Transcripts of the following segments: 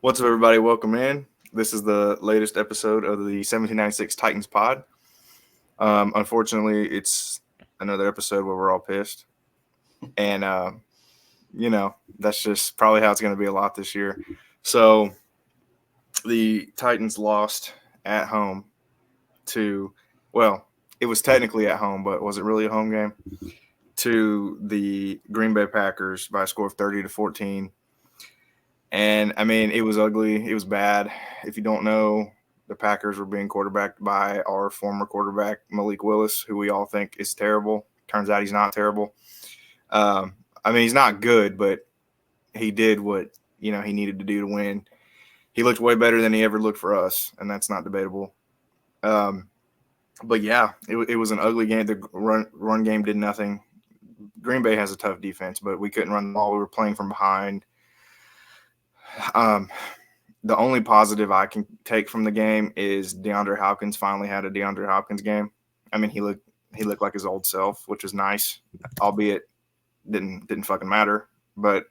What's up, everybody? Welcome in. This is the latest episode of the 1796 Titans pod. Unfortunately, it's another episode where we're all pissed. And, that's just probably how it's going to be a lot this year. So, the Titans lost at home it was technically at home, but was it really a home game? To the Green Bay Packers by a score of 30-14. And, it was ugly. It was bad. If you don't know, the Packers were being quarterbacked by our former quarterback, Malik Willis, who we all think is terrible. Turns out he's not terrible. He's not good, but he did what, he needed to do to win. He looked way better than he ever looked for us, and that's not debatable. But, yeah, it was an ugly game. The run game did nothing. Green Bay has a tough defense, but we couldn't run the ball. We were playing from behind. The only positive I can take from the game is DeAndre Hopkins finally had a DeAndre Hopkins game. He looked like his old self, which was nice, albeit didn't fucking matter. But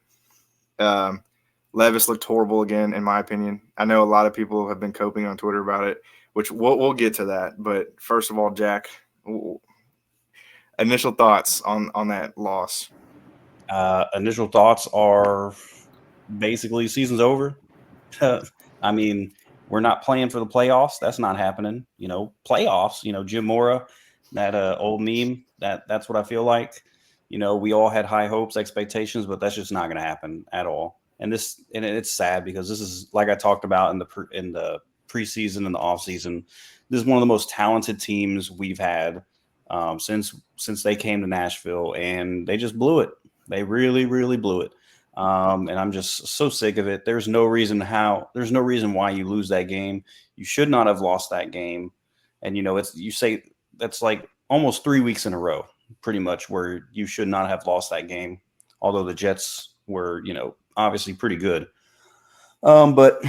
Levis looked horrible again, in my opinion. I know a lot of people have been coping on Twitter about it, which we'll get to that. But first of all, Jack, initial thoughts on that loss. Initial thoughts are basically season's over. We're not playing for the playoffs. That's not happening. Playoffs, Jim Mora, that old meme, that's what I feel like. We all had high hopes, expectations, but that's just not going to happen at all. And it's sad because this is, like I talked about in the preseason and the offseason, this is one of the most talented teams we've had since they came to Nashville, and they just blew it. They really, really blew it. And I'm just so sick of it. There's no reason why you lose that game. You should not have lost that game. And, that's like almost 3 weeks in a row, pretty much, where you should not have lost that game. Although the Jets were, obviously pretty good. But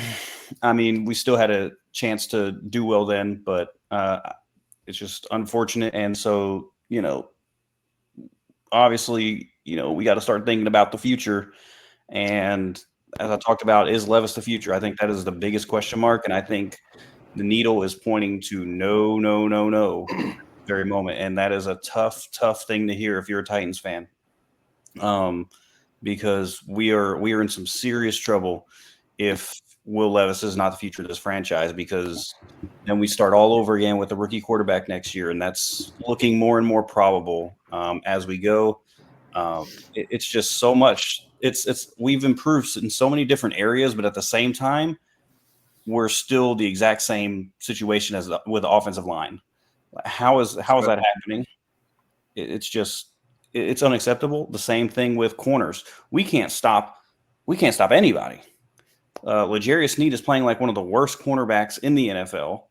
we still had a chance to do well then, but it's just unfortunate. And so, obviously, we got to start thinking about the future. And as I talked about, is Levis the future? I think that is the biggest question mark. And I think the needle is pointing to no very moment. And that is a tough thing to hear if you're a Titans fan. Because we are in some serious trouble if Will Levis is not the future of this franchise, because then we start all over again with a rookie quarterback next year. And that's looking more and more probable as we go. It's just so much. We've improved in so many different areas, but at the same time, we're still the exact same situation with the offensive line. How is that happening? It's unacceptable. The same thing with corners. We can't stop anybody. L'Jarius Sneed is playing like one of the worst cornerbacks in the NFL,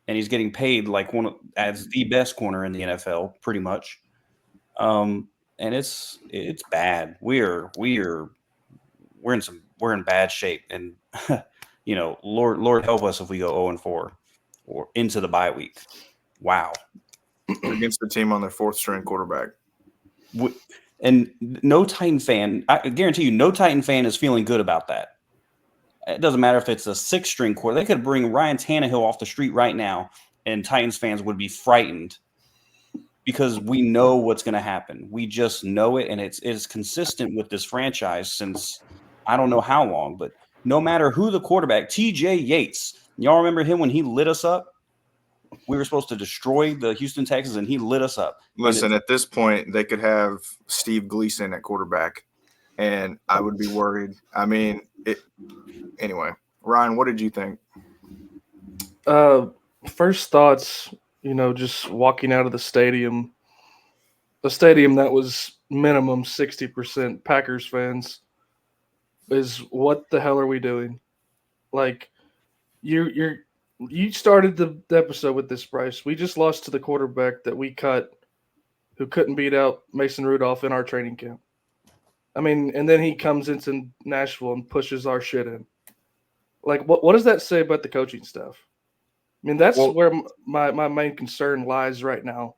and he's getting paid like as the best corner in the NFL, pretty much. And it's bad. We're in bad shape, and Lord help us if we go 0-4 or into the bye week. Wow, against the team on their fourth string quarterback. And no Titan fan, I guarantee you, no Titan fan is feeling good about that. It doesn't matter if it's a sixth string quarterback. They could bring Ryan Tannehill off the street right now, and Titans fans would be frightened. Because we know what's going to happen. We just know it, and it's consistent with this franchise since I don't know how long. But no matter who the quarterback, T.J. Yates, y'all remember him when he lit us up? We were supposed to destroy the Houston Texans, and he lit us up. Listen, at this point, they could have Steve Gleason at quarterback, and I would be worried. Anyway, Ryan, what did you think? First thoughts. Just walking out of the stadium that was minimum 60% Packers fans, is what the hell are we doing? Like, you started the episode with this, Bryce. We just lost to the quarterback that we cut, who couldn't beat out Mason Rudolph in our training camp. And then he comes into Nashville and pushes our shit in. Like, what does that say about the coaching staff? That's where my main concern lies right now,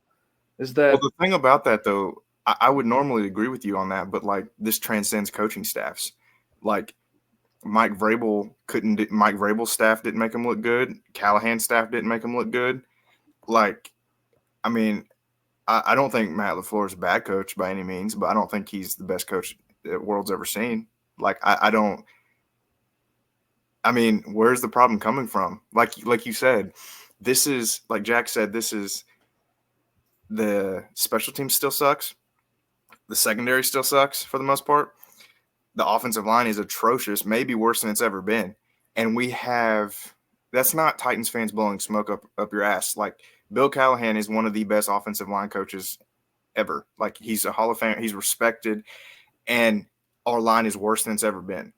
is that. Well, the thing about that, though, I would normally agree with you on that, but, like, this transcends coaching staffs. Like, Mike Vrabel's staff didn't make him look good. Callahan's staff didn't make him look good. Like, I mean, I don't think Matt LaFleur is a bad coach by any means, but I don't think he's the best coach the world's ever seen. Like, I don't. I mean, where's the problem coming from? Like you said, this is, like Jack said, this is the special team still sucks. The secondary still sucks for the most part. The offensive line is atrocious, maybe worse than it's ever been. And that's not Titans fans blowing smoke up your ass. Like, Bill Callahan is one of the best offensive line coaches ever. Like, he's a Hall of Fame, he's respected, and our line is worse than it's ever been.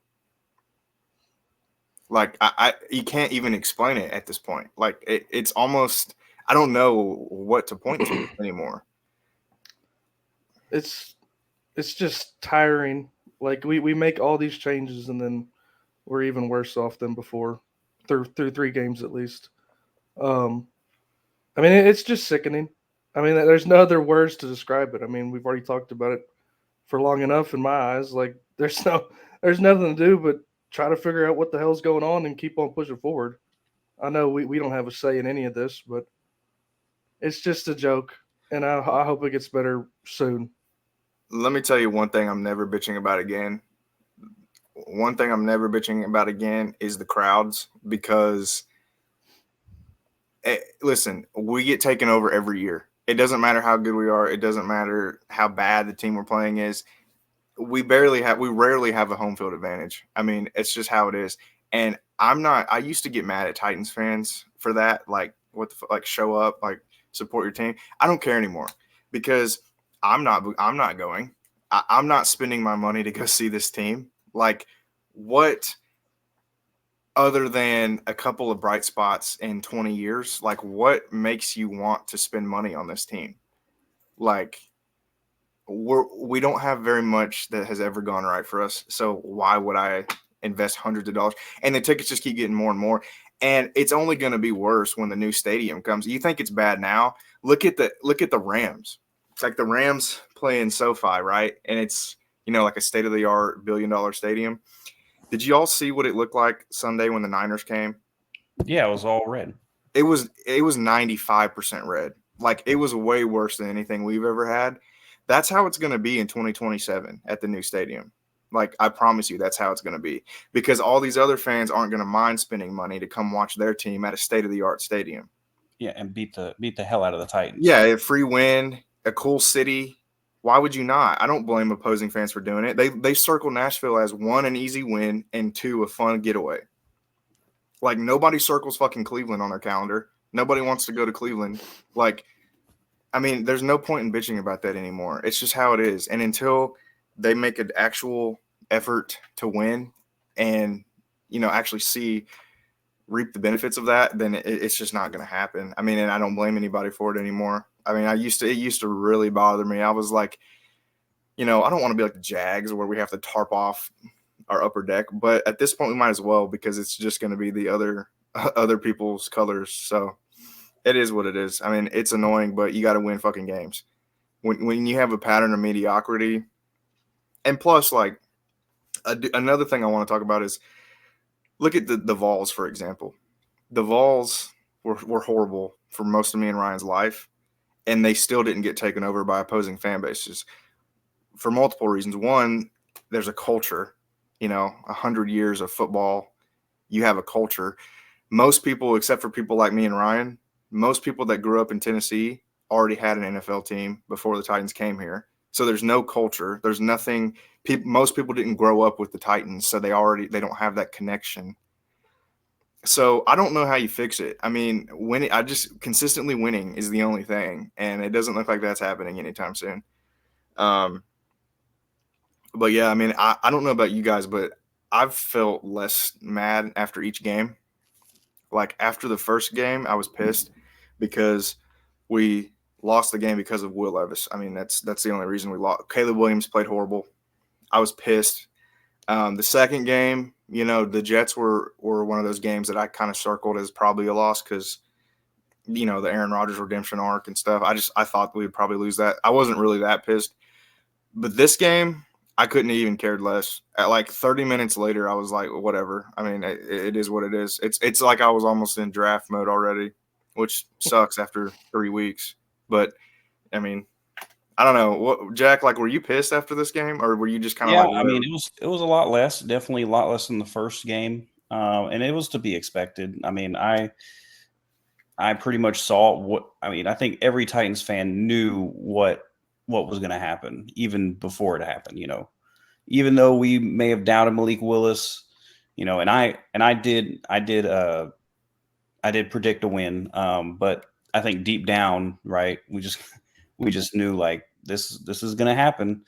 Like, you can't even explain it at this point. Like, it's almost, I don't know what to point to anymore. It's just tiring. Like, we make all these changes and then we're even worse off than before through 3 games at least. I mean, it's just sickening. I mean, there's no other words to describe it. I mean, we've already talked about it for long enough in my eyes. Like, there's nothing to do but try to figure out what the hell's going on and keep on pushing forward. I know we don't have a say in any of this, but it's just a joke, and I hope it gets better soon. Let me tell you one thing I'm never bitching about again. One thing I'm never bitching about again is the crowds, because listen, we get taken over every year. It doesn't matter how good we are. It doesn't matter how bad the team we're playing is. We rarely have a home field advantage. I mean, it's just how it is. And I used to get mad at Titans fans for that. Like, like, show up, like, support your team. I don't care anymore, because I'm not going. I'm not spending my money to go see this team. Like, what other than a couple of bright spots in 20 years, like, what makes you want to spend money on this team? Like, we don't have very much that has ever gone right for us. So why would I invest hundreds of dollars? And the tickets just keep getting more and more. And it's only going to be worse when the new stadium comes. You think it's bad now? Look at the Rams. It's like the Rams play in SoFi, right? And it's, like a state-of-the-art $1 billion stadium. Did you all see what it looked like Sunday when the Niners came? Yeah, it was all red. It was 95% red. Like, it was way worse than anything we've ever had. That's how it's going to be in 2027 at the new stadium. Like, I promise you, that's how it's going to be, because all these other fans aren't going to mind spending money to come watch their team at a state-of-the-art stadium. Yeah, and beat the hell out of the Titans. Yeah, a free win, a cool city. Why would you not? I don't blame opposing fans for doing it. They circle Nashville as 1, an easy win, and 2, a fun getaway. Like, nobody circles fucking Cleveland on their calendar. Nobody wants to go to Cleveland. Like, I mean, there's no point in bitching about that anymore. It's just how it is. And until they make an actual effort to win and, actually reap the benefits of that, then it's just not going to happen. I mean, and I don't blame anybody for it anymore. I mean, it used to really bother me. I was like, I don't want to be like the Jags where we have to tarp off our upper deck, but at this point we might as well, because it's just going to be the other people's colors. So it is what it is. I mean, it's annoying, but you got to win fucking games. When you have a pattern of mediocrity, and plus, like, another thing I want to talk about is, look at the Vols, for example. The Vols were horrible for most of me and Ryan's life, and they still didn't get taken over by opposing fan bases for multiple reasons. One, there's a culture. 100 years of football, you have a culture. Most people, except for people like me and Ryan, most people that grew up in Tennessee already had an NFL team before the Titans came here. So there's no culture. There's nothing. Most people didn't grow up with the Titans, so they don't have that connection. So I don't know how you fix it. I mean, consistently winning is the only thing, and it doesn't look like that's happening anytime soon. But yeah, I mean, I don't know about you guys, but I've felt less mad after each game. Like, after the first game, I was pissed because we lost the game because of Will Levis. I mean, that's the only reason we lost. Caleb Williams played horrible. I was pissed. The second game, the Jets were one of those games that I kind of circled as probably a loss because, the Aaron Rodgers redemption arc and stuff. I thought we would probably lose that. I wasn't really that pissed. But this game, I couldn't have even cared less. At like 30 minutes later, I was like, whatever. I mean, it is what it is. It's like I was almost in draft mode already, which sucks after 3 weeks. But I mean, I don't know. What, Jack? Like, were you pissed after this game, or were you just kind of Yeah, like, I whatever? mean, it was a lot less, definitely a lot less than the first game, and it was to be expected. I mean, I pretty much saw what I mean. I think every Titans fan knew what was going to happen even before it happened. Even though we may have doubted Malik Willis, and I did predict a win, but I think deep down, right, we just knew like this is going to happen.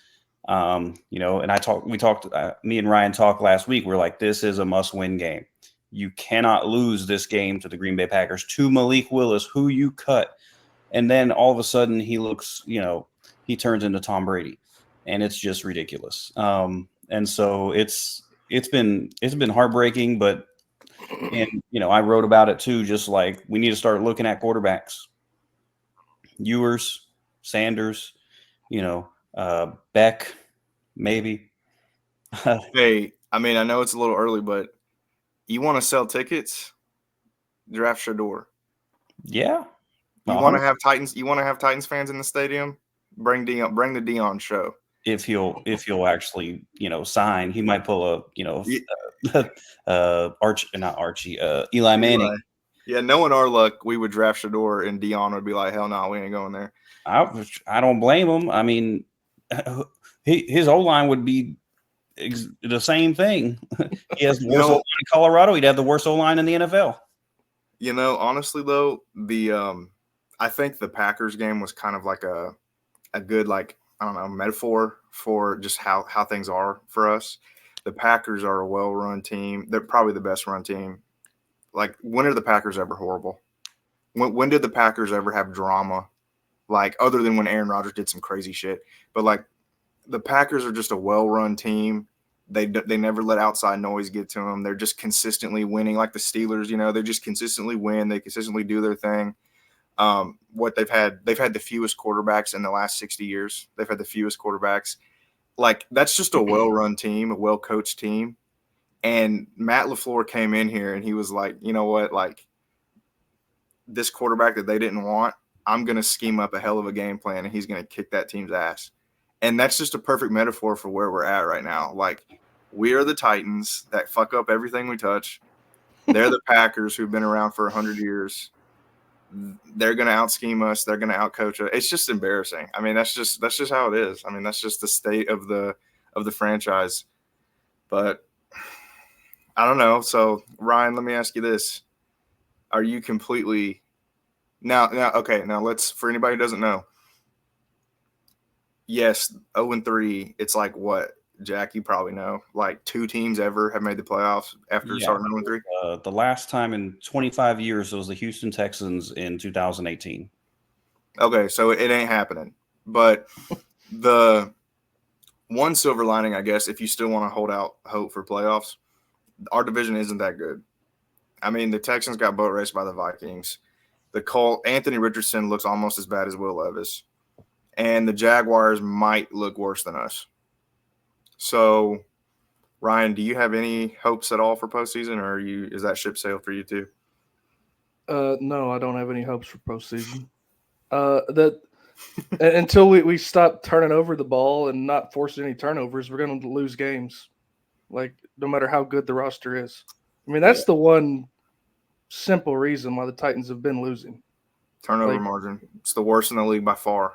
And me and Ryan talked last week. We're like, this is a must-win game. You cannot lose this game to the Green Bay Packers, to Malik Willis, who you cut. And then all of a sudden he looks, he turns into Tom Brady, and it's just ridiculous. And so it's been heartbreaking, but I wrote about it too. Just like we need to start looking at quarterbacks, Ewers, Sanders, Beck, maybe. Hey, I mean, I know it's a little early, but you want to sell tickets? Draft Shador. Yeah. You want to have Titans? You want to have Titans fans in the stadium? Bring Dion. Bring the Dion show. If he'll actually sign, he might pull not Archie, Eli Manning. Yeah, knowing our luck, we would draft Shador, and Dion would be like, "Hell no, we ain't going there." I don't blame him. I mean, his O line would be the same thing. He has the worst O line in Colorado. He'd have the worst O line in the NFL. Honestly though, I think the Packers game was kind of like a good, like, I don't know, metaphor for just how things are for us. The Packers are a well-run team. They're probably the best run team. Like, when are the Packers ever horrible? When did the Packers ever have drama? Like, other than when Aaron Rodgers did some crazy shit. But, like, the Packers are just a well-run team. They never let outside noise get to them. They're just consistently winning, like the Steelers. They just consistently win. They consistently do their thing. They've had the fewest quarterbacks in the last 60 years. They've had the fewest quarterbacks. Like, that's just a well-run team, a well-coached team. And Matt LaFleur came in here and he was like, you know what, like, this quarterback that they didn't want, I'm going to scheme up a hell of a game plan and he's going to kick that team's ass. And that's just a perfect metaphor for where we're at right now. Like, we are the Titans that fuck up everything we touch. They're the Packers who've been around for 100 years. They're going to out-scheme us. They're going to out-coach us. It's just embarrassing. I mean, that's just how it is. I mean, that's just the state of the franchise. But I don't know. So, Ryan, let me ask you this. Are you completely now let's, for anybody who doesn't know, yes, 0-3, it's like what, Jack, you probably know, like 2 teams ever have made the playoffs after starting 0-3? The last time in 25 years, it was the Houston Texans in 2018. Okay, so it ain't happening. But the one silver lining, I guess, if you still want to hold out hope for playoffs, our division isn't that good. I mean, the Texans got boat raced by the Vikings. Anthony Richardson looks almost as bad as Will Levis. And the Jaguars might look worse than us. So, Ryan, do you have any hopes at all for postseason, or is that ship sailed for you too? No, I don't have any hopes for postseason. Until we stop turning over the ball and not forcing any turnovers, we're going to lose games. Like, no matter how good the roster is. I mean, that's the one simple reason why the Titans have been losing. Turnover margin. It's the worst in the league by far.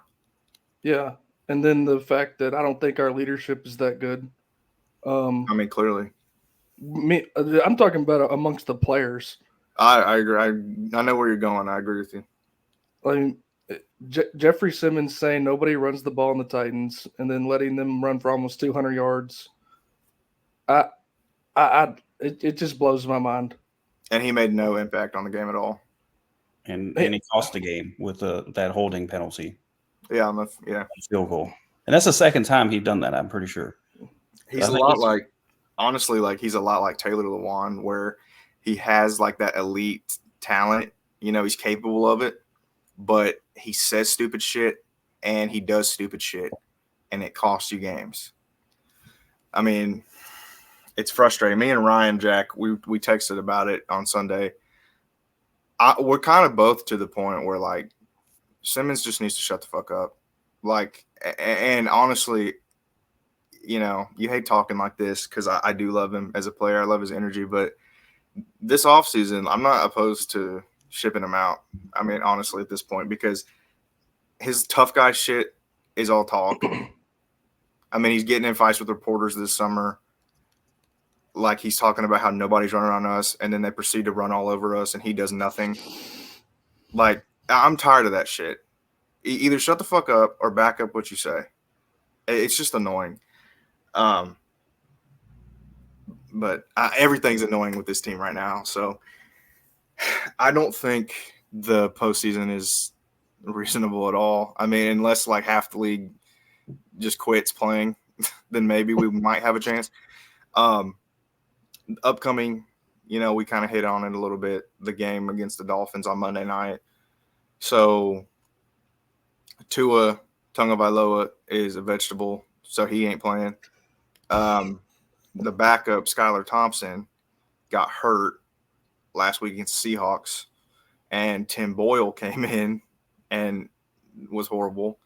Yeah. And then the fact that I don't think our leadership is that good. I mean, clearly. I'm talking about amongst the players. I agree. I know where you're going. I agree with you. I mean, Jeffrey Simmons saying nobody runs the ball in the Titans and then letting them run for almost 200 yards. It just blows my mind. And he made no impact on the game at all. And he cost the game with that holding penalty. Yeah, field goal. And that's the second time he's done that, I'm pretty sure. He's a lot like Taylor Lewan, where he has like that elite talent. He's capable of it, but he says stupid shit and he does stupid shit, and it costs you games. I mean, it's frustrating. Me and Ryan, Jack, we texted about it on Sunday. We're kind of both to the point where, like, Simmons just needs to shut the fuck up. Like, and honestly, you know, you hate talking like this because I do love him as a player. I love his energy. But this offseason, I'm not opposed to shipping him out. I mean, honestly, at this point, because his tough guy shit is all talk. I mean, he's getting in fights with reporters this summer. Like, he's talking about how nobody's running on us, and then they proceed to run all over us, and he does nothing. Like, I'm tired of that shit. Either shut the fuck up or back up what you say. It's just annoying. But everything's annoying with this team right now. So I don't think the postseason is reasonable at all. I mean, unless like half the league just quits playing, then maybe we might have a chance. Upcoming, you know, we kind of hit on it a little bit, the game against the Dolphins on Monday night. So Tua Tagovailoa is a vegetable, so he ain't playing. The backup, Skylar Thompson, got hurt last week against the Seahawks, and Tim Boyle came in and was horrible.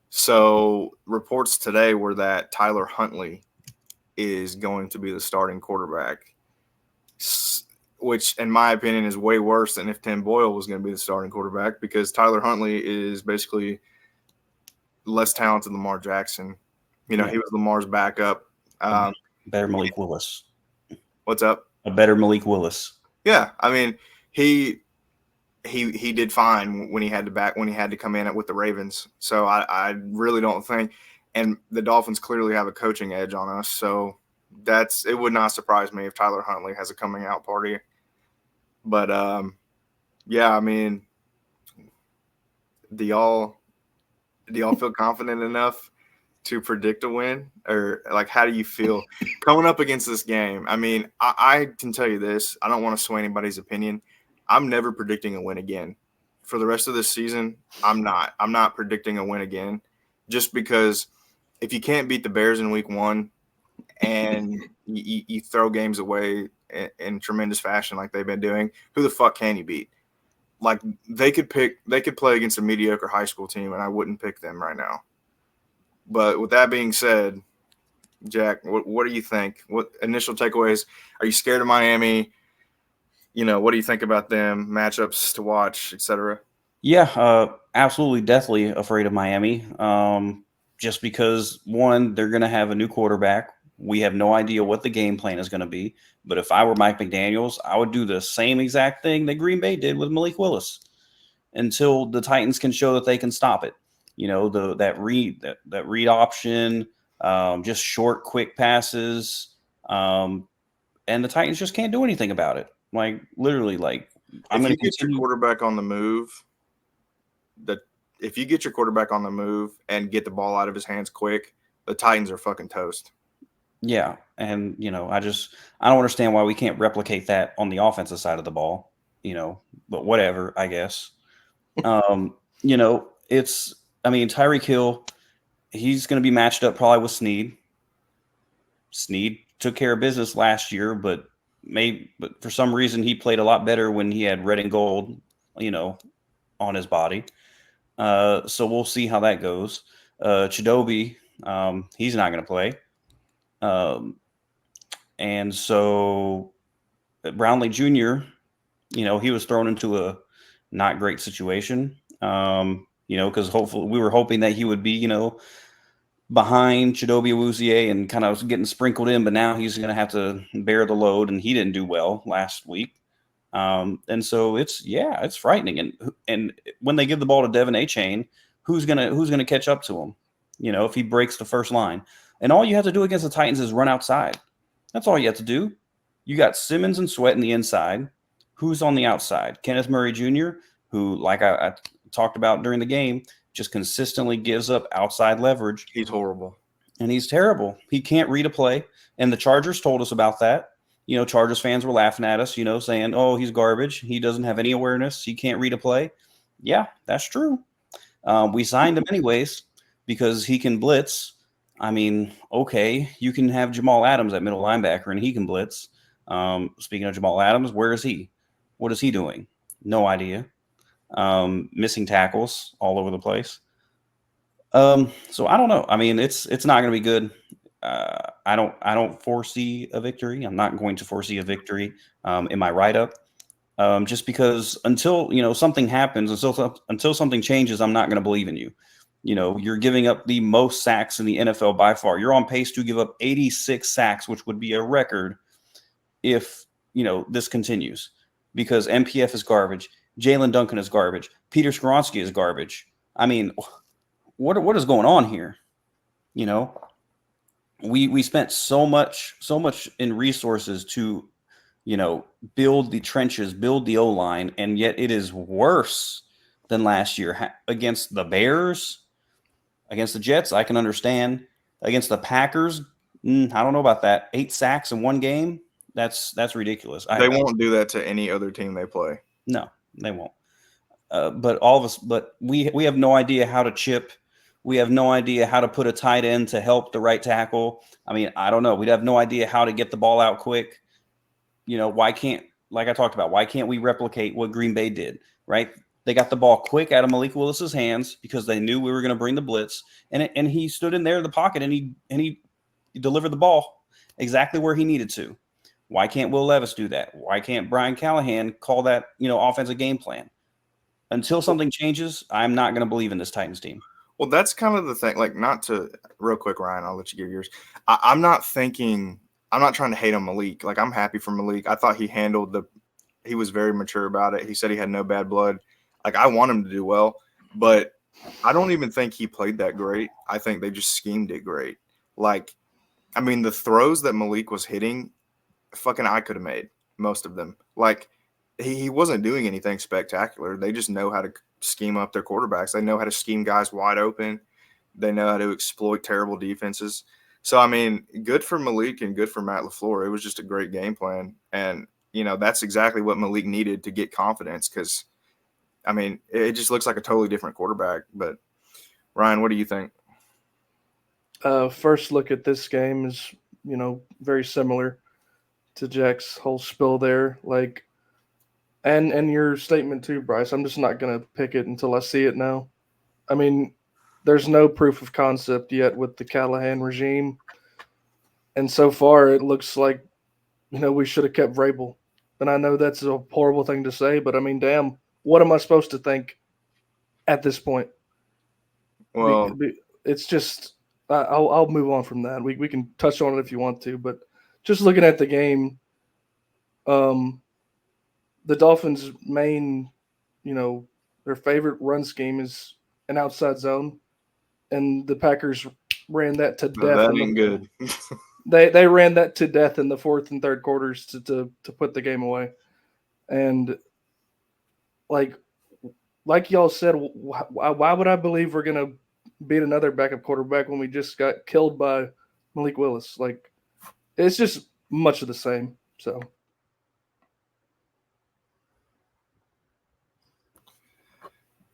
So reports today were that Tyler Huntley is going to be the starting quarterback, which in my opinion is way worse than if Tim Boyle was going to be the starting quarterback, because Tyler Huntley is basically less talented than Lamar Jackson. You know, he was Lamar's backup. Better Malik Willis. What's up? A better Malik Willis. Yeah, I mean, he did fine when he had to come in with the Ravens. So I really don't think, and the Dolphins clearly have a coaching edge on us. So it would not surprise me if Tyler Huntley has a coming out party. But yeah, I mean, do y'all feel confident enough to predict a win? Or like, how do you feel coming up against this game? I mean, I can tell you this. I don't want to sway anybody's opinion. I'm never predicting a win again. For the rest of this season, I'm not predicting a win again, just because if you can't beat the Bears in week 1 and you throw games away in tremendous fashion like they've been doing, who the fuck can you beat? Like, they could play against a mediocre high school team, and I wouldn't pick them right now. But with that being said, Jack, what do you think? What initial takeaways? Are you scared of Miami? You know, what do you think about them, matchups to watch, etc.? Yeah, absolutely, deathly afraid of Miami. Just because, one, they're going to have a new quarterback. We have no idea what the game plan is going to be. But if I were Mike McDaniels, I would do the same exact thing that Green Bay did with Malik Willis until the Titans can show that they can stop it. You know, that read option, just short, quick passes, and the Titans just can't do anything about it. Like, literally, like, if you get your quarterback on the move, if you get your quarterback on the move and get the ball out of his hands quick, the Titans are fucking toast. Yeah, and you know, I don't understand why we can't replicate that on the offensive side of the ball. You know, but whatever, I guess. You know, Tyreek Hill, he's going to be matched up probably with Snead. Snead took care of business last year, but for some reason he played a lot better when he had red and gold, you know, on his body. So we'll see how that goes. Chidobe, he's not going to play. And so Brownlee Jr., you know, he was thrown into a not great situation. You know, because we were hoping that he would be, you know, behind Chidobe Awuzie and kind of getting sprinkled in, but now he's going to have to bear the load, and he didn't do well last week. And so it's frightening. And when they give the ball to Devin Achane, who's gonna catch up to him? You know, if he breaks the first line, and all you have to do against the Titans is run outside. That's all you have to do. You got Simmons and Sweat in the inside. Who's on the outside? Kenneth Murray Jr., who, like I talked about during the game, just consistently gives up outside leverage. He's horrible. And he's terrible. He can't read a play. And the Chargers told us about that. You know, Chargers fans were laughing at us, you know, saying, oh, he's garbage. He doesn't have any awareness. He can't read a play. Yeah, that's true. We signed him anyways because he can blitz. I mean, okay, you can have Jamal Adams at middle linebacker and he can blitz. Speaking of Jamal Adams, where is he? What is he doing? No idea. Missing tackles all over the place. So I don't know. I mean, it's not going to be good. I don't foresee a victory. I'm not going to foresee a victory in my write up. Just because until something happens, until something changes, I'm not going to believe in you. You're giving up the most sacks in the NFL by far. You're on pace to give up 86 sacks, which would be a record if this continues. Because MPF is garbage, Jalen Duncan is garbage, Peter Skoronski is garbage. I mean, what is going on here? We spent so much in resources to build the trenches, build the O-line, and yet it is worse than last year against the Bears, against the Jets. I can understand. Against the Packers, I don't know about that. 8 sacks in one game. That's ridiculous. They won't do that to any other team they play. No, they won't. But all of us, we have no idea how to chip. We have no idea how to put a tight end to help the right tackle. I mean, I don't know. We'd have no idea how to get the ball out quick. Why can't, like I talked about, why can't we replicate what Green Bay did, right? They got the ball quick out of Malik Willis's hands because they knew we were going to bring the blitz, and he stood in there in the pocket and he delivered the ball exactly where he needed to. Why can't Will Levis do that? Why can't Brian Callahan call that, offensive game plan? Until something changes, I'm not going to believe in this Titans team. Well, that's kind of the thing. Like, not to real quick, Ryan, I'll let you give yours. I'm not trying to hate on Malik. Like, I'm happy for Malik. I thought he was very mature about it. He said he had no bad blood. Like, I want him to do well, but I don't even think he played that great. I think they just schemed it great. Like, I mean, the throws that Malik was hitting, fucking I could have made most of them. Like, he wasn't doing anything spectacular. They just know how to scheme up their quarterbacks. They know how to scheme guys wide open. They know how to exploit terrible defenses. So, I mean, good for Malik and good for Matt LaFleur. It was just a great game plan. And, that's exactly what Malik needed to get confidence because, I mean, it just looks like a totally different quarterback. But, Ryan, what do you think? First look at this game is, very similar to Jack's whole spill there. Like, and your statement too, Bryce. I'm just not going to pick it until I see it now. I mean, there's no proof of concept yet with the Callahan regime. And so far, it looks like, we should have kept Vrabel. And I know that's a horrible thing to say, but I mean, damn, what am I supposed to think at this point? Well, it's just I'll move on from that. We can touch on it if you want to, but just looking at the game, the Dolphins' main, their favorite run scheme is an outside zone, and the Packers ran that to death. That ain't good. They ran that to death in the fourth and third quarters to put the game away, and like y'all said, why would I believe we're gonna beat another backup quarterback when we just got killed by Malik Willis? Like, it's just much of the same. So.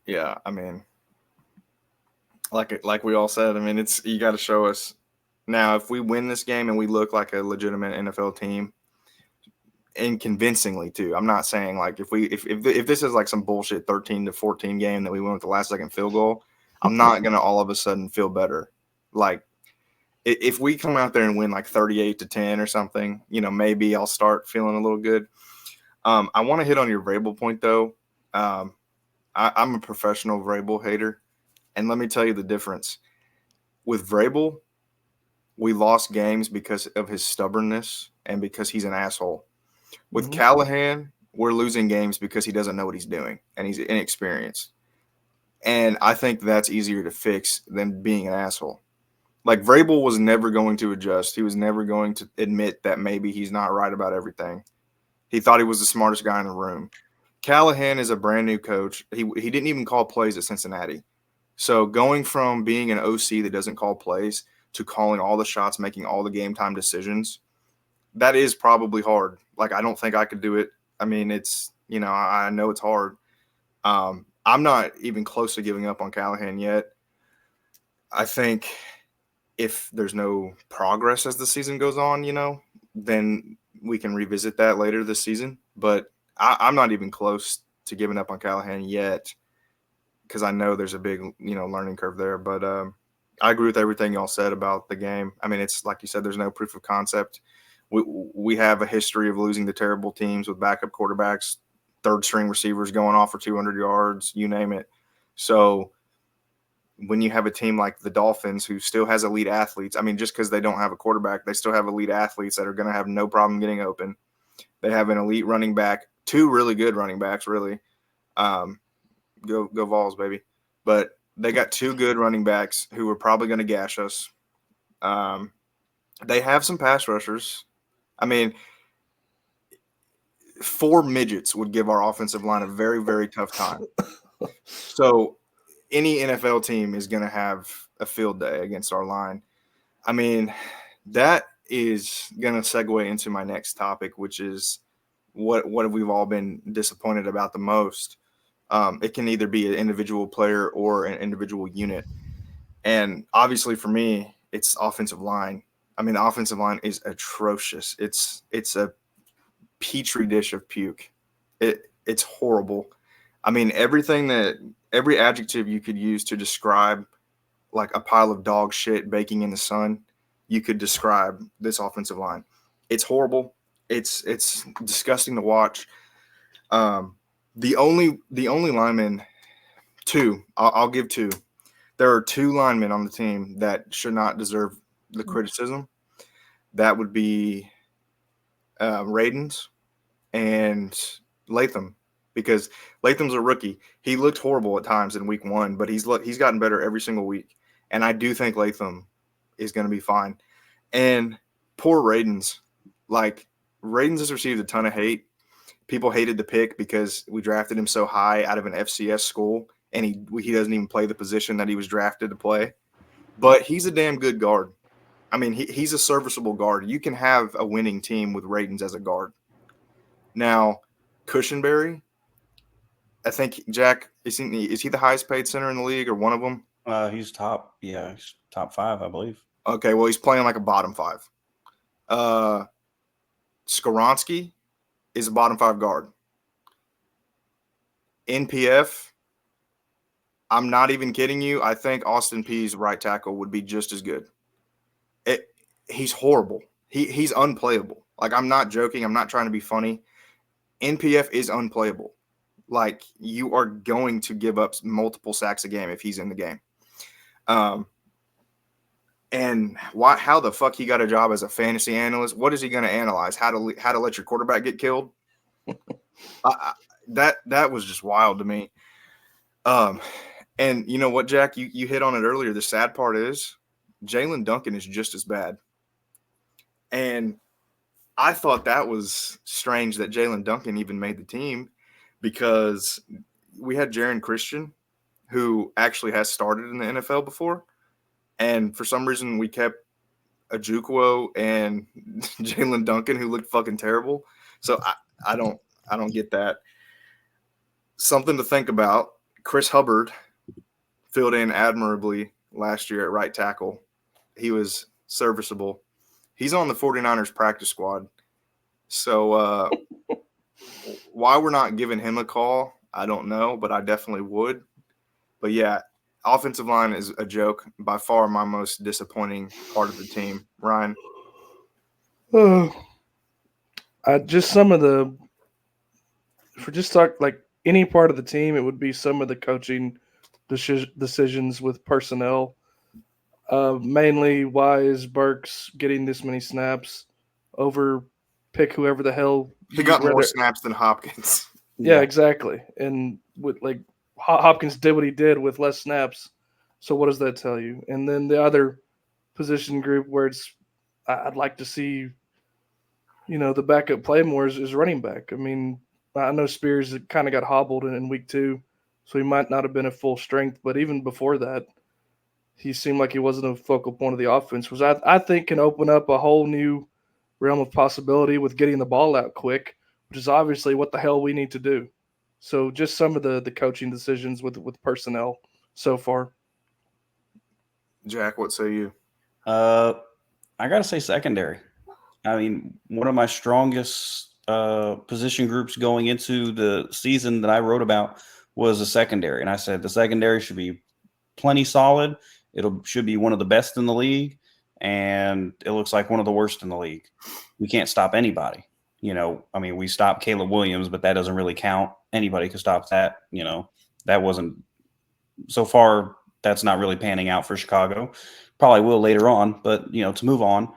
Yeah, I mean, like we all said, I mean, you got to show us. Now, if we win this game and we look like a legitimate NFL team, and convincingly too, I'm not saying like if this is like some bullshit 13-14 game that we win with the last second field goal, I'm not gonna all of a sudden feel better. Like if we come out there and win like 38-10 or something, maybe I'll start feeling a little good. I want to hit on your Vrabel point though. I'm a professional Vrabel hater, and let me tell you the difference. With Vrabel, we lost games because of his stubbornness and because he's an asshole. With Callahan, we're losing games because he doesn't know what he's doing and he's inexperienced. And I think that's easier to fix than being an asshole. Like, Vrabel was never going to adjust. He was never going to admit that maybe he's not right about everything. He thought he was the smartest guy in the room. Callahan is a brand new coach. He didn't even call plays at Cincinnati. So going from being an OC that doesn't call plays to calling all the shots, making all the game time decisions, that is probably hard. Like, I don't think I could do it. I mean, it's, I know it's hard. I'm not even close to giving up on Callahan yet. I think if there's no progress as the season goes on, then we can revisit that later this season. But I'm not even close to giving up on Callahan yet because I know there's a big, learning curve there. But I agree with everything y'all said about the game. I mean, it's like you said, there's no proof of concept. We have a history of losing to terrible teams with backup quarterbacks, third-string receivers going off for 200 yards, you name it. So when you have a team like the Dolphins who still has elite athletes, I mean, just because they don't have a quarterback, they still have elite athletes that are going to have no problem getting open. They have an elite running back, 2 really good running backs, really. Go Vols, baby. But they got 2 good running backs who are probably going to gash us. They have some pass rushers. I mean, 4 midgets would give our offensive line a very, very tough time. So any NFL team is going to have a field day against our line. I mean, that is going to segue into my next topic, which is what we've all been disappointed about the most. It can either be an individual player or an individual unit. And obviously for me, it's offensive line. I mean, the offensive line is atrocious. It's a petri dish of puke. It's horrible. I mean, every adjective you could use to describe like a pile of dog shit baking in the sun, you could describe this offensive line. It's horrible. It's disgusting to watch. The only lineman, 2, I'll give 2. There are 2 linemen on the team that should not deserve the criticism. That would be Radens and Latham, because Latham's a rookie. He looked horrible at times in week 1, but he's gotten better every single week. And I do think Latham is going to be fine. And poor Radens. Like, Radens has received a ton of hate. People hated the pick because we drafted him so high out of an FCS school, and he doesn't even play the position that he was drafted to play. But he's a damn good guard. I mean, he's a serviceable guard. You can have a winning team with Radens as a guard. Now, Cushenberry, I think, Jack, is he the highest paid center in the league or one of them? He's top 5, I believe. Okay, well, he's playing like a bottom 5. Skoronski is a bottom 5 guard. NPF, I'm not even kidding you. I think Austin Peay's right tackle would be just as good. He's horrible. He's unplayable. Like, I'm not joking. I'm not trying to be funny. NPF is unplayable. Like, you are going to give up multiple sacks a game if he's in the game. And how the fuck he got a job as a fantasy analyst? What is he going to analyze? How to let your quarterback get killed? That was just wild to me. And you know what, Jack? You hit on it earlier. The sad part is Jalen Duncan is just as bad. And I thought that was strange that Jalen Duncan even made the team, because we had Jaron Christian, who actually has started in the NFL before. And for some reason, we kept Ojukwu and Jalen Duncan, who looked fucking terrible. So I don't get that. Something to think about. Chris Hubbard filled in admirably last year at right tackle. He was serviceable. He's on the 49ers practice squad. So why we're not giving him a call, I don't know, but I definitely would. But yeah, offensive line is a joke. By far my most disappointing part of the team. Ryan? Just some of the – for just talk like any part of the team, it would be some of the coaching decisions with personnel. Mainly, why is Burks getting this many snaps over pick whoever the hell he got more snaps than Hopkins. Yeah, exactly. And with Hopkins did what he did with less snaps. So what does that tell you? And then the other position group where I'd like to see, the backup play more is running back. I mean, I know Spears kind of got hobbled in week 2, so he might not have been at full strength. But even before that, he seemed like he wasn't a focal point of the offense, which I think can open up a whole new realm of possibility with getting the ball out quick, which is obviously what the hell we need to do. So just some of the coaching decisions with personnel so far. Jack, what say you? I gotta say secondary. I mean, one of my strongest position groups going into the season that I wrote about was the secondary, and I said the secondary should be plenty solid. It'll should be one of the best in the league, and it looks like one of the worst in the league. We can't stop anybody. I mean, we stopped Caleb Williams, but that doesn't really count. Anybody could stop that. That wasn't so far. That's not really panning out for Chicago. Probably will later on, but to move on.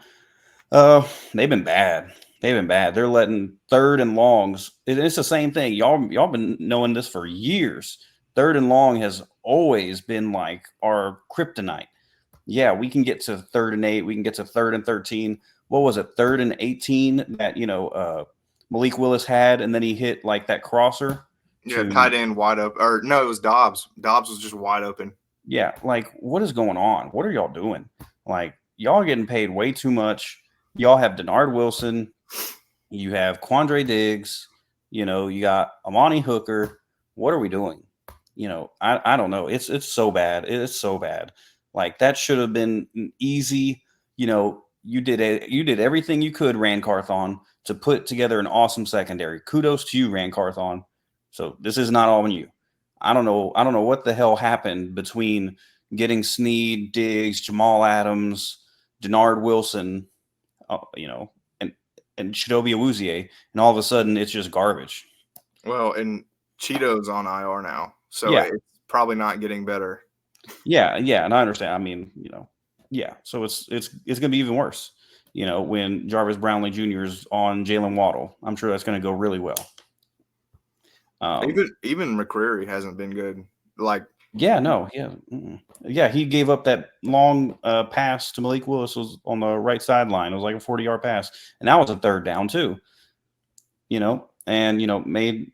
They've been bad. They've been bad. They're letting third and longs. It's the same thing. Y'all been knowing this for years. Third and long has always been like our kryptonite. Yeah, we can get to 3rd and 8. We can get to 3rd and 13. What was it? 3rd and 18 that Malik Willis had, and then he hit like that crosser. Yeah, tight end wide open. Or no, it was Dobbs. Dobbs was just wide open. Yeah, like what is going on? What are y'all doing? Like y'all getting paid way too much. Y'all have Denard Wilson. You have Quandre Diggs. You got Amani Hooker. What are we doing? I don't know. It's so bad. It's so bad. Like that should have been easy. You did everything you could, Rand Carthon, to put together an awesome secondary. Kudos to you, Rand Carthon. So this is not all on you. I don't know what the hell happened between getting Snead, Diggs, Jamal Adams, Denard Wilson, and Chidobe Awuzie, and all of a sudden it's just garbage. Well, and Cheeto's on IR now, so Yeah. it's probably not getting better. Yeah, and I understand. I mean, yeah. So it's going to be even worse. When Jarvis Brownlee Jr. is on Jalen Waddle, I'm sure that's going to go really well. Even McCreary hasn't been good. Like, yeah, no, yeah, yeah. He gave up that long pass to Malik Willis was on the right sideline. It was like a 40-yard pass, and that was a 3rd down too. Made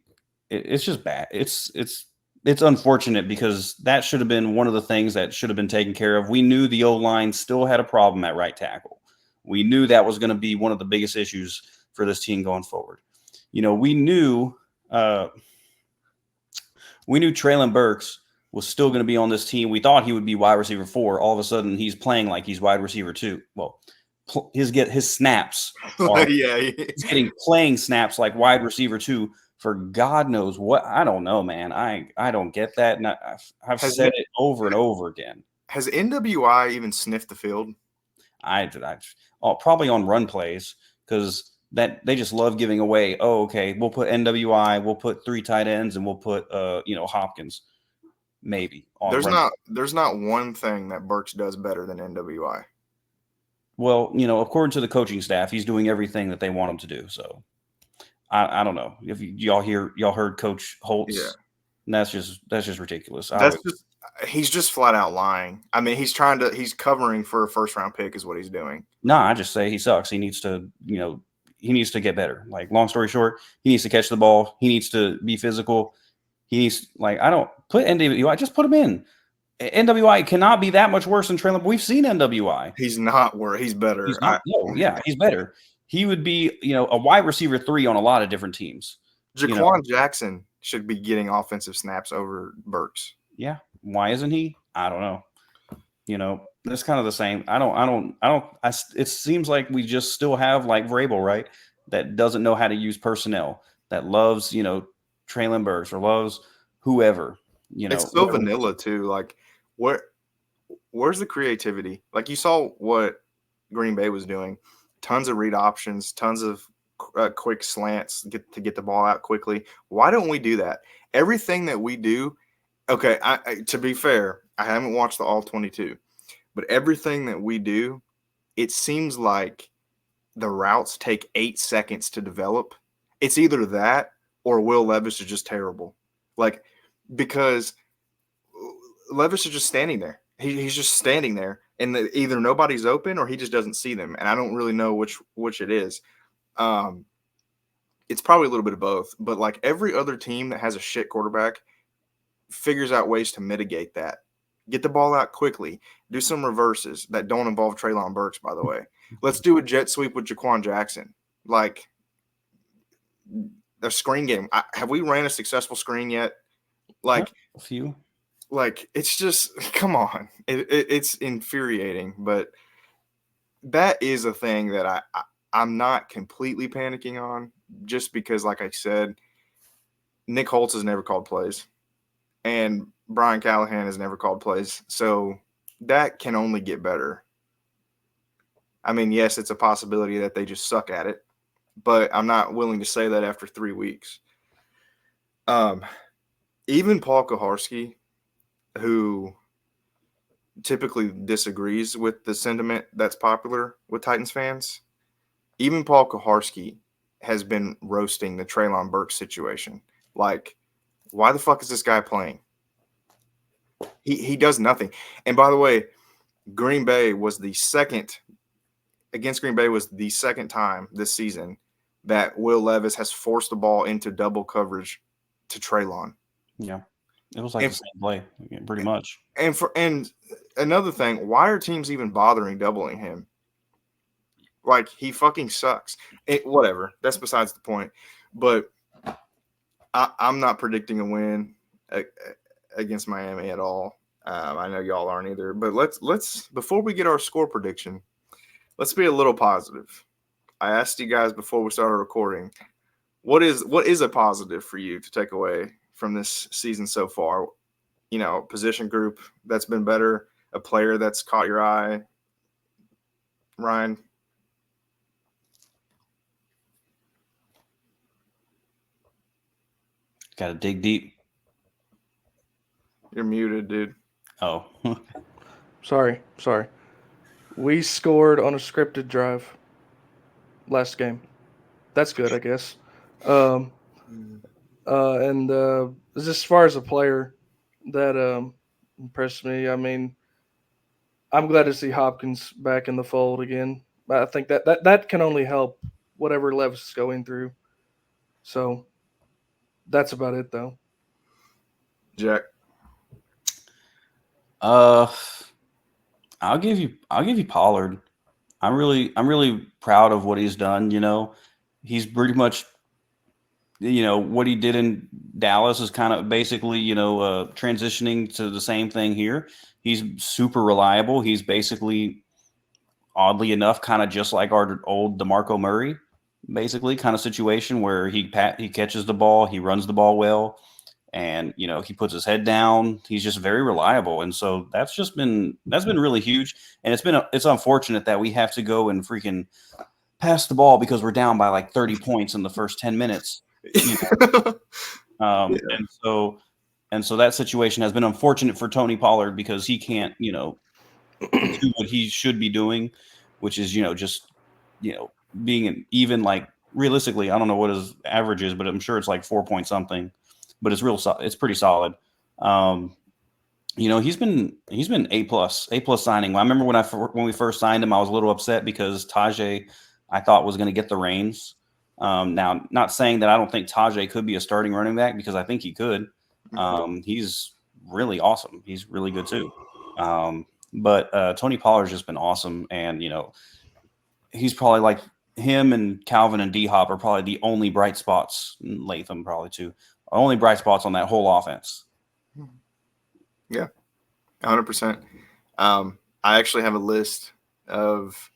it's just bad. It's unfortunate because that should have been one of the things that should have been taken care of. We knew the O-line still had a problem at right tackle. We knew that was going to be one of the biggest issues for this team going forward. We knew Traylon Burks was still going to be on this team. We thought he would be wide receiver 4. All of a sudden, he's playing like he's wide receiver 2. Well, his snaps are he's getting playing snaps like wide receiver 2 for God knows what. I don't know, man. I don't get that. And I've said it over and over again. Has NWI even sniffed the field? Probably on run plays because that they just love giving away. Oh, okay, we'll put NWI, we'll put 3 tight ends, and we'll put Hopkins. Maybe there's not one thing that Burks does better than NWI. Well, according to the coaching staff, he's doing everything that they want him to do. So I don't know if y'all heard Coach Holtz. Yeah, that's just ridiculous. He's just flat out lying. I mean, he's covering for a 1st-round pick is what he's doing. No, I just say he sucks. He needs to get better. Like, long story short, he needs to catch the ball. He needs to be physical. He needs, I don't put NWI, just put him in. NWI cannot be that much worse than Traylon. We've seen NWI. He's not worse. He's better. He's better. He would be, a wide receiver 3 on a lot of different teams. Jaquan Jackson should be getting offensive snaps over Burks. Yeah. Why isn't he? I don't know. It's kind of the same. It seems like we just still have like Vrabel, right? That doesn't know how to use personnel, that loves, Traylon Burks or loves whoever, It's so vanilla too. Like, where's the creativity? Like, you saw what Green Bay was doing. Tons of read options, tons of quick slants to get the ball out quickly. Why don't we do that? Everything that we do, okay, to be fair, I haven't watched the All 22, but everything that we do, it seems like the routes take 8 seconds to develop. It's either that or Will Levis is just terrible. Like, because Levis is just standing there. He's just standing there, and either nobody's open or he just doesn't see them. And I don't really know which it is. It's probably a little bit of both. But like every other team that has a shit quarterback figures out ways to mitigate that. Get the ball out quickly. Do some reverses that don't involve Traylon Burks, by the way. Let's do a jet sweep with Jaquan Jackson. Like, a screen game. Have we ran a successful screen yet? Like, a few. Like, it's just, come on. It's infuriating. But that is a thing that I'm not completely panicking on, just because, like I said, Nick Holtz has never called plays, and Brian Callahan has never called plays. So that can only get better. I mean, yes, it's a possibility that they just suck at it, but I'm not willing to say that after 3 weeks. Even Paul Kuharsky, who typically disagrees with the sentiment that's popular with Titans fans, even Paul Kuharsky has been roasting the Treylon Burks situation. Like, why the fuck is this guy playing? He does nothing. And by the way, Green Bay was the second time this season that Will Levis has forced the ball into double coverage to Treylon. Yeah. It was like the same play, pretty much. And another thing, why are teams even bothering doubling him? Like, he fucking sucks. Whatever. That's besides the point. But I'm not predicting a win against Miami at all. I know y'all aren't either. But let's before we get our score prediction, let's be a little positive. I asked you guys before we started recording, what is a positive for you to take away from this season so far? You know, position group that's been better, a player that's caught your eye. Ryan? Got to dig deep. You're muted, dude. Oh. Sorry. We scored on a scripted drive last game. That's good, I guess. And as far as a player that impressed me, I mean, I'm glad to see Hopkins back in the fold again. I think that can only help whatever Levis is going through. So that's about it, though. Jack? I'll give you Pollard. I'm really proud of what he's done. You know, he's pretty much, you know, what he did in Dallas is kind of basically, you know, transitioning to the same thing here. He's super reliable. He's basically, oddly enough, kind of just like our old DeMarco Murray, basically kind of situation where he catches the ball, he runs the ball well, and you know he puts his head down. He's just very reliable, and so that's been really huge. And it's unfortunate that we have to go and freaking pass the ball because we're down by like 30 points in the first 10 minutes. You know? Yeah. And so that situation has been unfortunate for Tony Pollard because he can't, you know, do what he should be doing, which is, you know, just, you know, being an even, like, realistically, I don't know what his average is, but I'm sure it's like 4 point something, but it's it's pretty solid. You know, he's been A+ signing. I remember when we first signed him, I was a little upset because Tajay, I thought, was going to get the reins. Now, not saying that I don't think Tajay could be a starting running back, because I think he could. He's really awesome. He's really good too. But Tony Pollard's just been awesome, and you know, he's probably, like, him and Calvin and D-Hop are probably the only bright spots. Latham probably too. Only bright spots on that whole offense. Yeah, 100%. I actually have a list of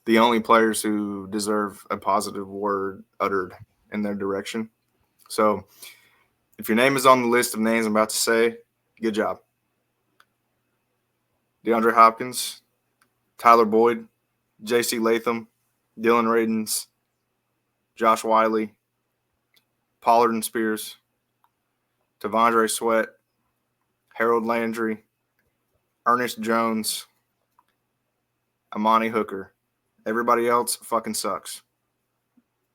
the only players who deserve a positive word uttered in their direction. So if your name is on the list of names I'm about to say, good job. DeAndre Hopkins, Tyler Boyd, J.C. Latham, Dylan Radins, Josh Wiley, Pollard and Spears, Tavondre Sweat, Harold Landry, Ernest Jones, Amani Hooker. Everybody else fucking sucks.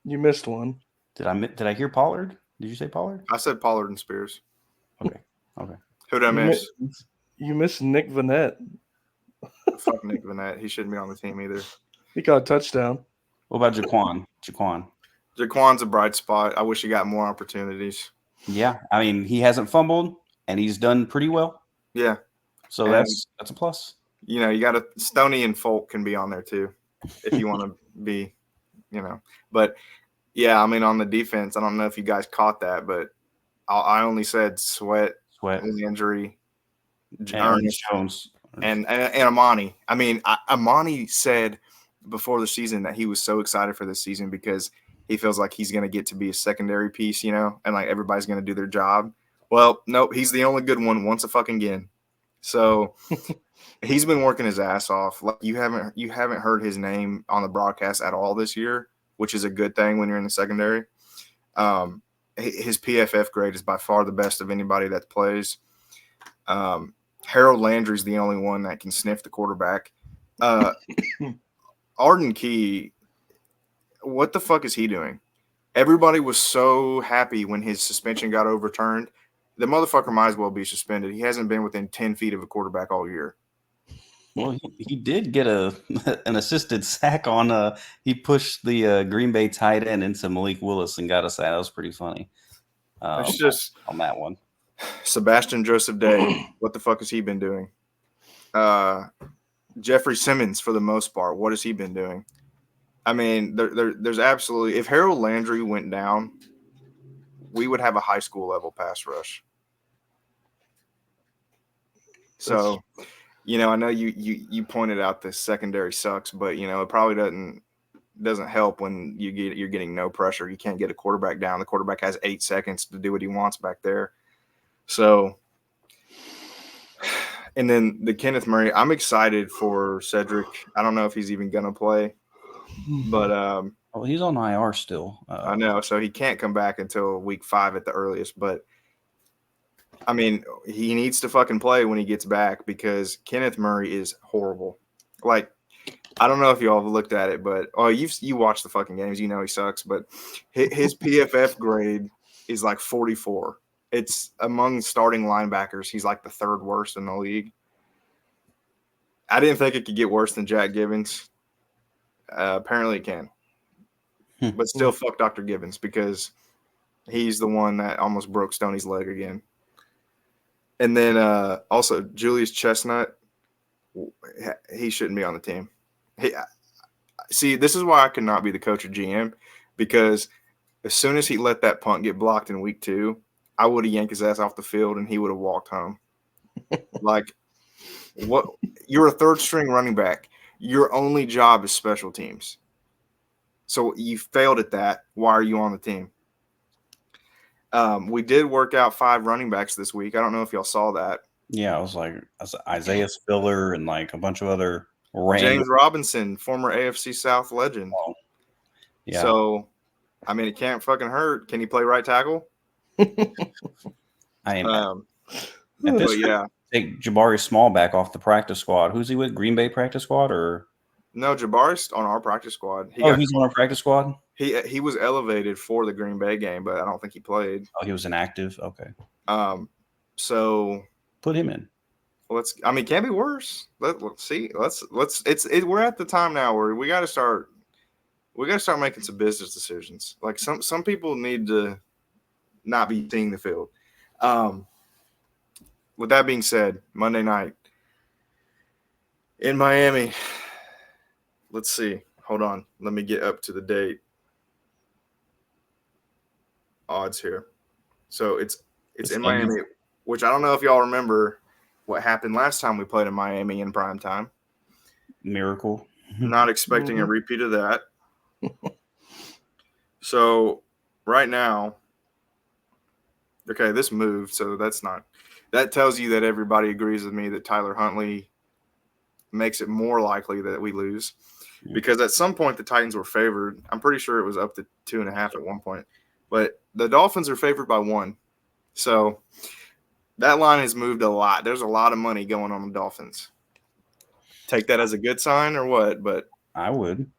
You missed one. Did I hear Pollard? Did you say Pollard? I said Pollard and Spears. Okay. Who did I miss? You missed Nick Vanette. Fuck Nick Vanette. He shouldn't be on the team either. He got a touchdown. What about Jaquan? Jaquan's a bright spot. I wish he got more opportunities. Yeah, I mean, he hasn't fumbled, and he's done pretty well. Yeah. So And, that's a plus. You know, you got Stoney and Folk can be on there too, if you want to be, you know. But yeah, I mean, on the defense, I don't know if you guys caught that, but I only said Sweat, Landry, Ernest Jones, and Amani. I mean, Amani said before the season that he was so excited for this season because he feels like he's going to get to be a secondary piece, you know, and like everybody's going to do their job. Well, nope, he's the only good one once again. So he's been working his ass off. Like you haven't heard his name on the broadcast at all this year, which is a good thing when you're in the secondary. His PFF grade is by far the best of anybody that plays. Harold Landry's the only one that can sniff the quarterback. Arden Key, what the fuck is he doing? Everybody was so happy when his suspension got overturned. The motherfucker might as well be suspended. He hasn't been within 10 feet of a quarterback all year. Well, he did get an assisted sack on he pushed the Green Bay tight end into Malik Willis and got a sack. That was pretty funny. It's just on that one. Sebastian Joseph Day, what the fuck has he been doing? Jeffrey Simmons, for the most part, what has he been doing? I mean, there's absolutely – if Harold Landry went down, we would have a high school level pass rush. So, you know, I know you pointed out the secondary sucks, but, you know, it probably doesn't help when you're getting no pressure. You can't get a quarterback down. The quarterback has 8 seconds to do what he wants back there. So – and then the Kenneth Murray, I'm excited for Cedric. I don't know if he's even going to play. But well, he's on IR still. I know, so he can't come back until week 5 at the earliest. But I mean, he needs to fucking play when he gets back because Kenneth Murray is horrible. Like, I don't know if you all have looked at it, but you watch the fucking games, you know he sucks. But his PFF grade is like 44. It's among starting linebackers. He's like the 3rd worst in the league. I didn't think it could get worse than Jack Gibbons. Apparently it can. But still fuck Dr. Gibbons because he's the one that almost broke Stoney's leg again. And then also Julius Chestnut, he shouldn't be on the team. See, this is why I could not be the coach or GM because as soon as he let that punt get blocked in week 2, I would have yanked his ass off the field and he would have walked home. Like, what? You're a 3rd string running back. Your only job is special teams. So you failed at that. Why are you on the team? We did work out 5 running backs this week. I don't know if y'all saw that. Yeah, I was Isaiah Spiller and like a bunch of other James Robinson, former AFC South legend. Oh, yeah. So, I mean, it can't fucking hurt. Can he play right tackle? I am. But yeah. Take Jabari Small back off the practice squad. Who's he with? Green Bay practice squad or? No, Jabari's on our practice squad. He's on our practice squad? He was elevated for the Green Bay game, but I don't think he played. Oh, he was inactive? Okay. So put him in. Can't be worse. Let's see. We're at the time now where we gotta start making some business decisions. Like some people need to not be seeing the field. With that being said, Monday night in Miami, let's see. Hold on. Let me get up to the date. Odds here. So it's in Miami, which I don't know if y'all remember what happened last time we played in Miami in prime time. Miracle. Not expecting a repeat of that. So right now, okay, this moved, so that tells you that everybody agrees with me that Tyler Huntley makes it more likely that we lose. Because at some point the Titans were favored. I'm pretty sure it was up to 2.5 at one point. But the Dolphins are favored by 1. So that line has moved a lot. There's a lot of money going on the Dolphins. Take that as a good sign or what? But I would.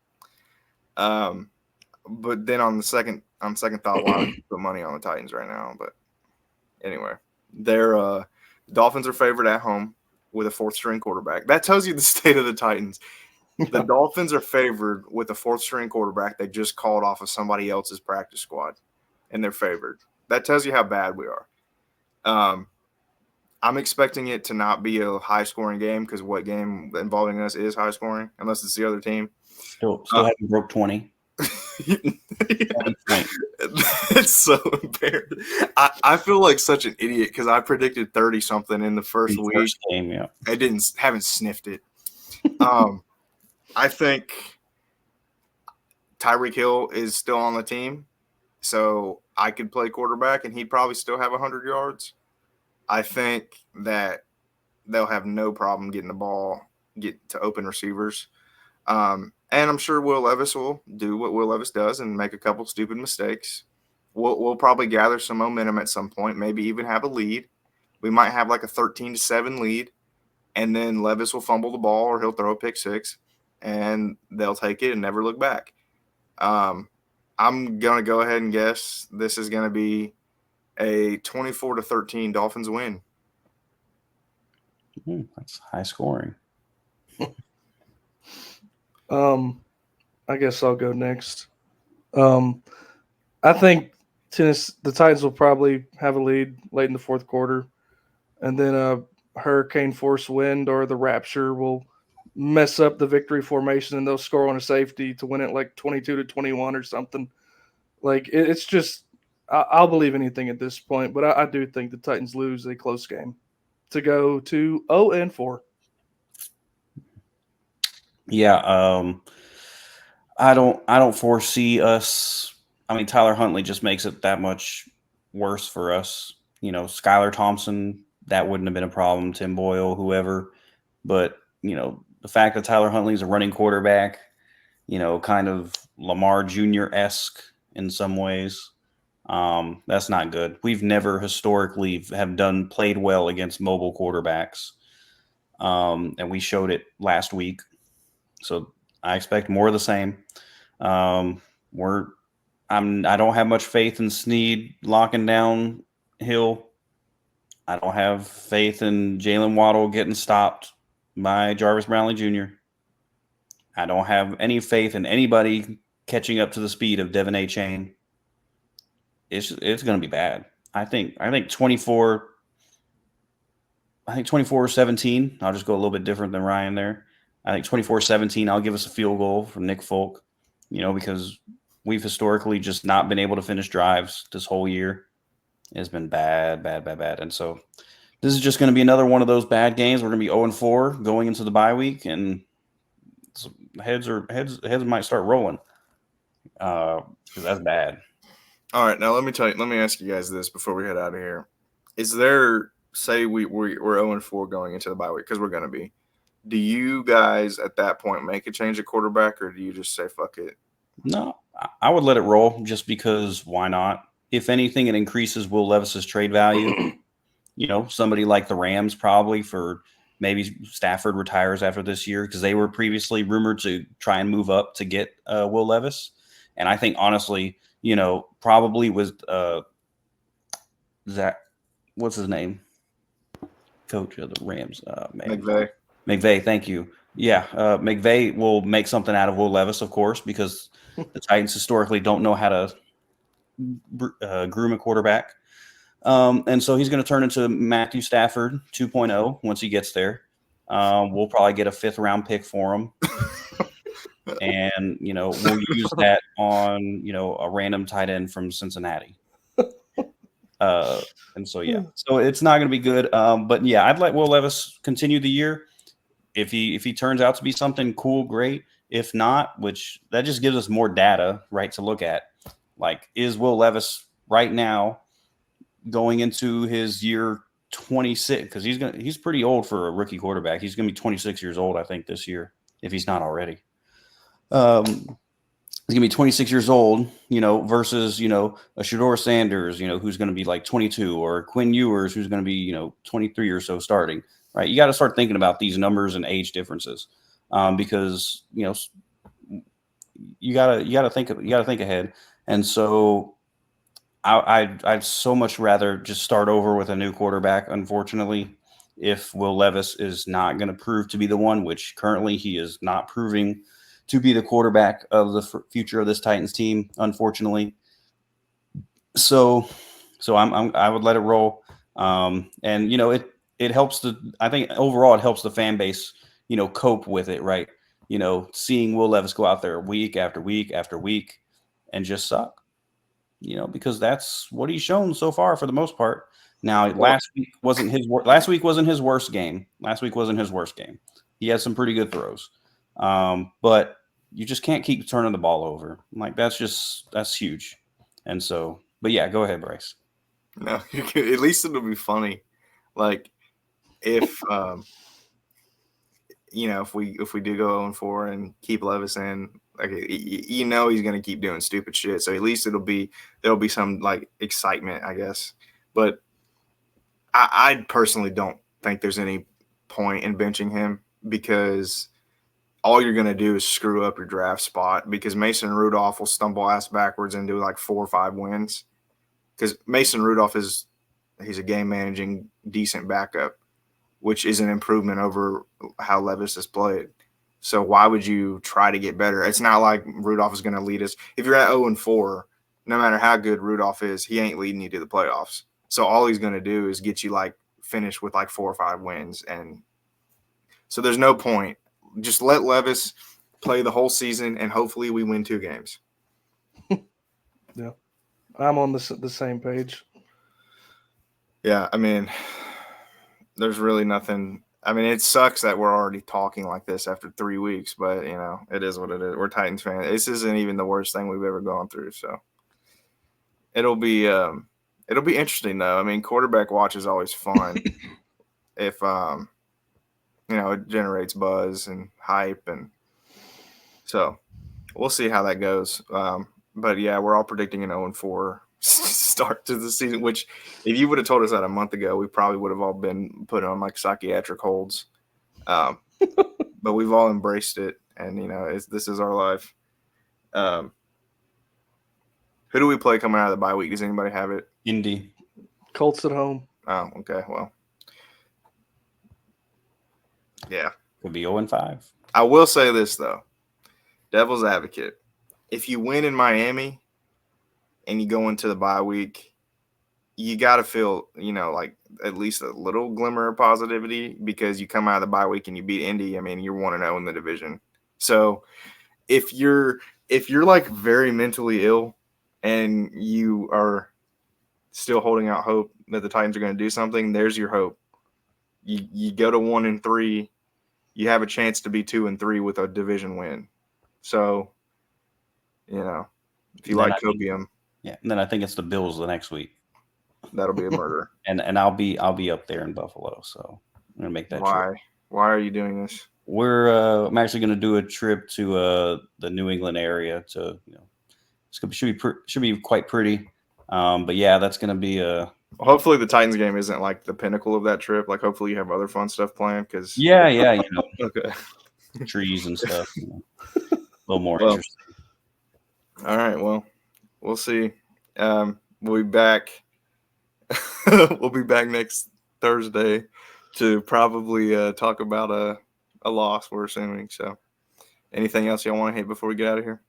But then on second thought, why would you put money on the Titans right now? But anyway, their Dolphins are favored at home with a 4th string quarterback. That tells you the state of the Titans. The Dolphins are favored with a 4th string quarterback they just called off of somebody else's practice squad, and they're favored. That tells you how bad we are. I'm expecting it to not be a high-scoring game because what game involving us is high-scoring, unless it's the other team. Still haven't broke 20. It's so embarrassing. I feel like such an idiot because I predicted 30-something in the first week. First game, yeah. I haven't sniffed it. I think Tyreek Hill is still on the team, so I could play quarterback and he'd probably still have 100 yards. I think that they'll have no problem getting the ball, get to open receivers. And I'm sure Will Levis will do what Will Levis does and make a couple stupid mistakes. We'll probably gather some momentum at some point, maybe even have a lead. We might have like a 13-7 lead, and then Levis will fumble the ball or he'll throw a pick six, and they'll take it and never look back. I'm going to go ahead and guess this is going to be a 24-13 Dolphins win. That's high scoring. I guess I'll go next. I think the Titans will probably have a lead late in the fourth quarter, and then a hurricane force wind or the Rapture will mess up the victory formation, and they'll score on a safety to win it like 22-21 or something. Like it's just, I'll believe anything at this point, but I do think the Titans lose a close game to go to 0-4. Yeah, I don't foresee us. I mean, Tyler Huntley just makes it that much worse for us. Skylar Thompson, that wouldn't have been a problem. Tim Boyle, whoever. But, the fact that Tyler Huntley is a running quarterback, kind of Lamar Jr.-esque in some ways, that's not good. We've never historically have played well against mobile quarterbacks. And we showed it last week. So I expect more of the same. I don't have much faith in Snead locking down Hill. I don't have faith in Jalen Waddle getting stopped by Jarvis Brownlee Jr. I don't have any faith in anybody catching up to the speed of Devin A. Chain. It's going to be bad. I think 24. I think 24-17. I'll just go a little bit different than Ryan there. I think 24-17, I'll give us a field goal from Nick Folk, because we've historically just not been able to finish drives this whole year. It's been bad. And so this is just going to be another one of those bad games. We're going to be 0-4 going into the bye week, and heads might start rolling because that's bad. All right, now let me ask you guys this before we head out of here. Is there, say we're 0-4 going into the bye week, because we're going to be, do you guys at that point make a change at quarterback, or do you just say fuck it? No, I would let it roll just because why not? If anything, it increases Will Levis's trade value. Somebody like the Rams probably, for maybe Stafford retires after this year, because they were previously rumored to try and move up to get Will Levis. And I think honestly, probably with Zach, what's his name? Coach of the Rams, McVay, thank you. Yeah, McVay will make something out of Will Levis, of course, because the Titans historically don't know how to groom a quarterback. And so he's going to turn into Matthew Stafford 2.0 once he gets there. We'll probably get a 5th-round pick for him. And, we'll use that on, a random tight end from Cincinnati. And so, yeah. So it's not going to be good. But, yeah, I'd let Will Levis continue the year. If he turns out to be something cool, great. If not, which that just gives us more data, right, to look at. Like, is Will Levis right now going into his year 26? Because he's pretty old for a rookie quarterback. He's going to be 26 years old, I think, this year, if he's not already. He's going to be 26 years old, versus, a Shedeur Sanders, who's going to be like 22, or Quinn Ewers, who's going to be, 23 or so starting, right? You got to start thinking about these numbers and age differences, because, you gotta think ahead. And so I'd so much rather just start over with a new quarterback, unfortunately, if Will Levis is not going to prove to be the one, which currently he is not proving to be the quarterback of the future of this Titans team, unfortunately. So I would let it roll. And it helps I think overall it helps the fan base, cope with it, right? Seeing Will Levis go out there week after week after week and just suck, because that's what he's shown so far for the most part. Now, last week wasn't his worst game. He had some pretty good throws. But you just can't keep turning the ball over. Like that's huge. And so, but yeah, go ahead, Bryce. No, at least it'll be funny. Like if if we do go 0-4 and keep Levis in, like he's going to keep doing stupid shit. So at least there'll be some like excitement, I guess. But I personally don't think there's any point in benching him because all you're going to do is screw up your draft spot because Mason Rudolph will stumble ass backwards and do like 4 or 5 wins because Mason Rudolph he's a game managing decent backup, which is an improvement over how Levis has played. So why would you try to get better? It's not like Rudolph is going to lead us. If you're at 0-4, no matter how good Rudolph is, he ain't leading you to the playoffs. So all he's going to do is get you like finish with like 4 or 5 wins. And so there's no point. Just let Levis play the whole season and hopefully we win 2 games. Yeah. I'm on the same page. Yeah, I mean, there's really nothing. I mean, it sucks that we're already talking like this after 3 weeks, but, it is what it is. We're Titans fans. This isn't even the worst thing we've ever gone through, so it'll be interesting, though. I mean, quarterback watch is always fun if, it generates buzz and hype, and so we'll see how that goes. But, yeah, we're all predicting an 0-4 start to the season, which if you would have told us that a month ago, we probably would have all been put on like psychiatric holds. But we've all embraced it, and this is our life. Who do we play coming out of the bye week? Does anybody have it? Indy. Colts at home. Oh, okay. Well, yeah. Could be 0-5. I will say this though, devil's advocate. If you win in Miami and you go into the bye week, you got to feel, like at least a little glimmer of positivity because you come out of the bye week and you beat Indy. I mean, you're 1-0 in the division. So if you're like very mentally ill and you are still holding out hope that the Titans are going to do something, there's your hope. You go to 1-3, you have a chance to be 2-3 with a division win. So, if you like copium. Yeah, and then I think it's the Bills the next week. That'll be a murder. and I'll be up there in Buffalo, so I'm gonna make that trip. Why are you doing this? I'm actually gonna do a trip to the New England area to should be quite pretty. But yeah, that's gonna be hopefully the Titans game isn't like the pinnacle of that trip. Like hopefully you have other fun stuff planned because yeah, okay, trees and stuff. A little more interesting. All right, well, we'll see. We'll be back. We'll be back next Thursday to probably talk about a loss, we're assuming. So anything else y'all want to hit before we get out of here?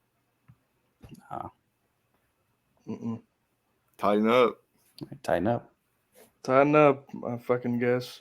Tighten up. Tighten up. Tighten up, I fucking guess.